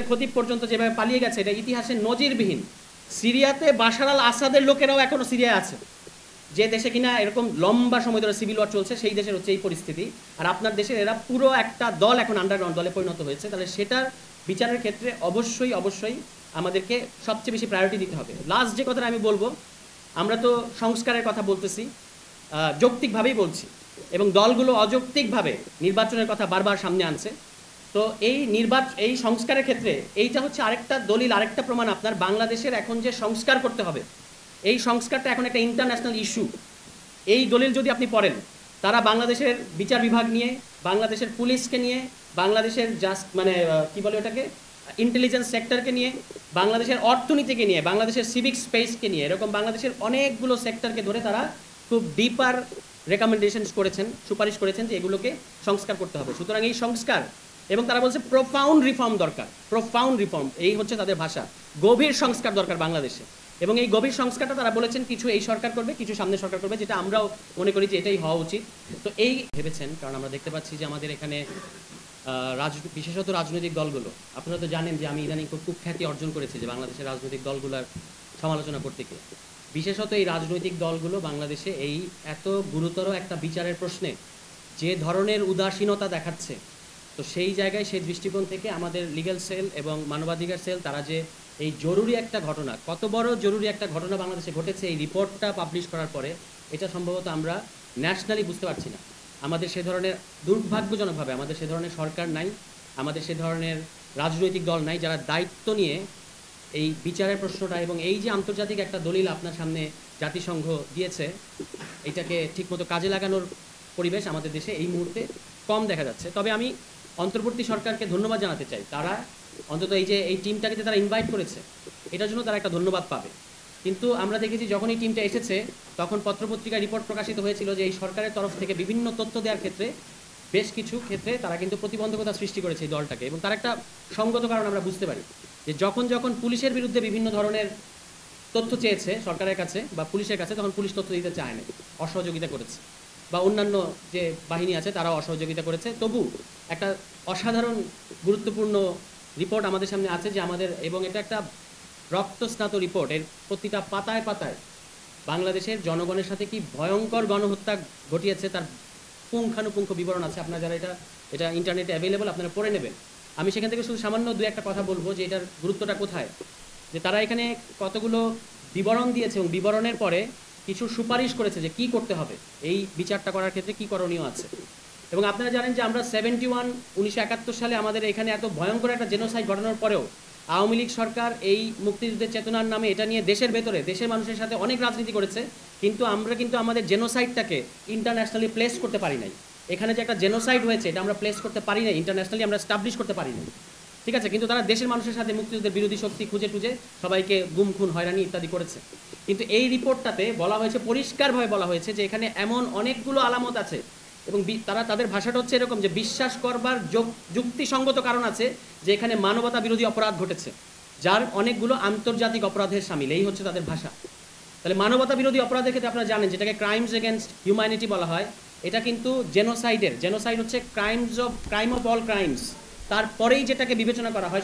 খতিব পর্যন্ত যেভাবে পালিয়ে গেছে এটা ইতিহাসে নজিরবিহীন। সিরিয়াতে বাশার আল আসাদের লোকেরাও এখনো সিরিয়ায় আছে, যে দেশে কিনা এরকম লম্বা সময় ধরে সিভিল ওয়ার চলছে, সেই দেশের হচ্ছে এই পরিস্থিতি। আর আপনার দেশের এরা পুরো একটা দল এখন আন্ডারগ্রাউন্ড দলে পরিণত হয়েছে। তাহলে সেটার বিচারের ক্ষেত্রে অবশ্যই অবশ্যই আমাদেরকে সবচেয়ে বেশি প্রায়োরিটি দিতে হবে। লাস্ট যে কথাটা আমি বলবো, আমরা তো সংস্কারের কথা বলতেছি, যৌক্তিকভাবেই বলছি, এবং দলগুলো অযৌক্তিকভাবে নির্বাচনের কথা বারবার সামনে আনছে। তো এই সংস্কারের ক্ষেত্রে এইটা হচ্ছে আরেকটা দলিল, আরেকটা প্রমাণ আপনার বাংলাদেশের এখন যে সংস্কার করতে হবে, এই সংস্কারটা এখন একটা ইন্টারন্যাশনাল ইস্যু। এই দলিল যদি আপনি পড়েন, তারা বাংলাদেশের বিচার বিভাগ নিয়ে, বাংলাদেশের পুলিশকে নিয়ে, বাংলাদেশের কি বলে ওটাকে, ইন্টেলিজেন্স সেক্টরকে নিয়ে, বাংলাদেশের অর্থনীতিকে নিয়ে, বাংলাদেশের সিভিক স্পেসকে নিয়ে, এরকম বাংলাদেশের অনেকগুলো সেক্টরকে ধরে তারা খুব ডিপার রেকমেন্ডেশনস করেছেন, সুপারিশ করেছেন যে এগুলোকে সংস্কার করতে হবে। সুতরাং এই সংস্কার, এবং তারা বলছে প্রোফাউন্ড রিফর্ম দরকার, প্রোফাউন্ড রিফর্ম, এই হচ্ছে তাদের ভাষা, গভীর সংস্কার দরকার বাংলাদেশে। এবং এই গভীর সংস্কারটা তারা বলেছেন কিছু এই সরকার করবে, কিছু সামনে সরকার করবে, যেটা আমরাও মনে করি যে এটাই হওয়া উচিত। তো এই ভেবেছেন, কারণ আমরা দেখতে পাচ্ছি যে আমাদের এখানে বিশেষত রাজনৈতিক দলগুলো, আপনারা তো জানেন যে আমি ইদানিং খুব খ্যাতি অর্জন করেছি যে বাংলাদেশের রাজনৈতিক দলগুলোর সমালোচনা করতে গিয়ে। বিশেষত এই রাজনৈতিক দলগুলো বাংলাদেশে এই এত গুরুতর একটা বিচারের প্রশ্নে যে ধরনের উদাসীনতা দেখাচ্ছে, তো সেই জায়গায়, সেই দৃষ্টিকোণ থেকে আমাদের লিগ্যাল সেল এবং মানবাধিকার সেল তারা যে এই জরুরি একটা ঘটনা, কত বড় জরুরি একটা ঘটনা বাংলাদেশে ঘটেছে এই রিপোর্টটা পাবলিশ করার পরে, এটা সম্ভবত আমরা ন্যাশনালি বুঝতে পারছি না। আমাদের সে ধরনের, দুর্ভাগ্যজনকভাবে আমাদের সে ধরনের সরকার নাই, আমাদের সে ধরনের রাজনৈতিক দল নাই যারা দায়িত্ব নিয়ে এই বিচারের প্রশ্নটা, এবং এই যে আন্তর্জাতিক একটা দলিল আপনার সামনে জাতিসংঘ দিয়েছে, এটাকে ঠিকমতো কাজে লাগানোর পরিবেশ আমাদের দেশে এই মুহূর্তে কম দেখা যাচ্ছে। তবে আমি অন্তর্বর্তী সরকারকে ধন্যবাদ জানাতে চাই, তারা অন্তত এই টিমটাকে যে তারা ইনভাইট করেছে, এটার জন্য তারা একটা ধন্যবাদ পাবে। কিন্তু আমরা দেখেছি যখন এই টিমটা এসেছে, তখন পত্রপত্রিকায় রিপোর্ট প্রকাশিত হয়েছিল যে এই সরকারের তরফ থেকে বিভিন্ন তথ্য দেওয়ার ক্ষেত্রে বেশ কিছু ক্ষেত্রে তারা কিন্তু প্রতিবন্ধকতা সৃষ্টি করেছে এই দলটাকে। এবং তার একটা সঙ্গত কারণ আমরা বুঝতে পারি যে যখন পুলিশের বিরুদ্ধে বিভিন্ন ধরনের তথ্য চেয়েছে সরকারের কাছে বা পুলিশের কাছে, তখন পুলিশ তথ্য দিতে চায় না, অসহযোগিতা করেছে, বা অন্যান্য যে বাহিনী আছে তারাও অসহযোগিতা করেছে। তবু একটা অসাধারণ গুরুত্বপূর্ণ রিপোর্ট আমাদের সামনে আছে যে আমাদের, এবং এটা একটা রক্তস্নাত রিপোর্ট, এর প্রতিটা পাতায় পাতায় বাংলাদেশের জনগণের সাথে কি ভয়ঙ্কর গণহত্যা ঘটিয়েছে তার পুঙ্খানুপুঙ্খ বিবরণ আছে। আপনারা যারা এটা ইন্টারনেটে অ্যাভেলেবল, আপনারা পড়ে নেবেন। আমি সেখান থেকে শুধু সামান্য দু একটা কথা বলবো যে এটার গুরুত্বটা কোথায়, যে তারা এখানে কতগুলো বিবরণ দিয়েছে এবং বিবরণের পরে কিছু সুপারিশ করেছে যে কি করতে হবে, এই বিচারটা করার ক্ষেত্রে কি করণীয় আছে। এবং আপনারা জানেন যে আমরা 1971 সালে আমাদের এখানে এত ভয়ঙ্কর একটা জেনোসাইড ঘটানোর পরেও আওয়ামী লীগ সরকার এই মুক্তিযুদ্ধের চেতনার নামে এটা নিয়ে দেশের ভেতরে দেশের মানুষের সাথে অনেক রাজনীতি করেছে, কিন্তু আমরা কিন্তু আমাদের জেনোসাইডটাকে ইন্টারন্যাশনালি প্লেস করতে পারি নাই। এখানে যে একটা জেনোসাইড হয়েছে এটা আমরা প্লেস করতে পারি নাই, ইন্টারন্যাশনালি আমরা স্টাবলিশ করতে পারি নাই, ঠিক আছে। কিন্তু তারা দেশের মানুষের সাথে মুক্তিযুদ্ধের বিরোধী শক্তি খুঁজে টুজে সবাইকে গুম খুন হয়রানি ইত্যাদি করেছে। কিন্তু এই রিপোর্টটাতে বলা হয়েছে, পরিষ্কারভাবে বলা হয়েছে যে এখানে এমন অনেকগুলো আলামত আছে, এবং তাদের ভাষাটা হচ্ছে এরকম যে বিশ্বাস করবার যুক্তিসঙ্গত কারণ আছে যে এখানে মানবতা বিরোধী অপরাধ ঘটেছে, যার অনেকগুলো আন্তর্জাতিক অপরাধের শামিল, এই হচ্ছে তাদের ভাষা। তাহলে মানবতা বিরোধী অপরাধের ক্ষেত্রে আপনারা জানেন যেটাকে ক্রাইমস এগেনস্ট হিউম্যানিটি বলা হয়, এটা কিন্তু জেনোসাইড হচ্ছে ক্রাইম অফ অল ক্রাইমস, তারপরেই যেটাকে বিবেচনা করা হয়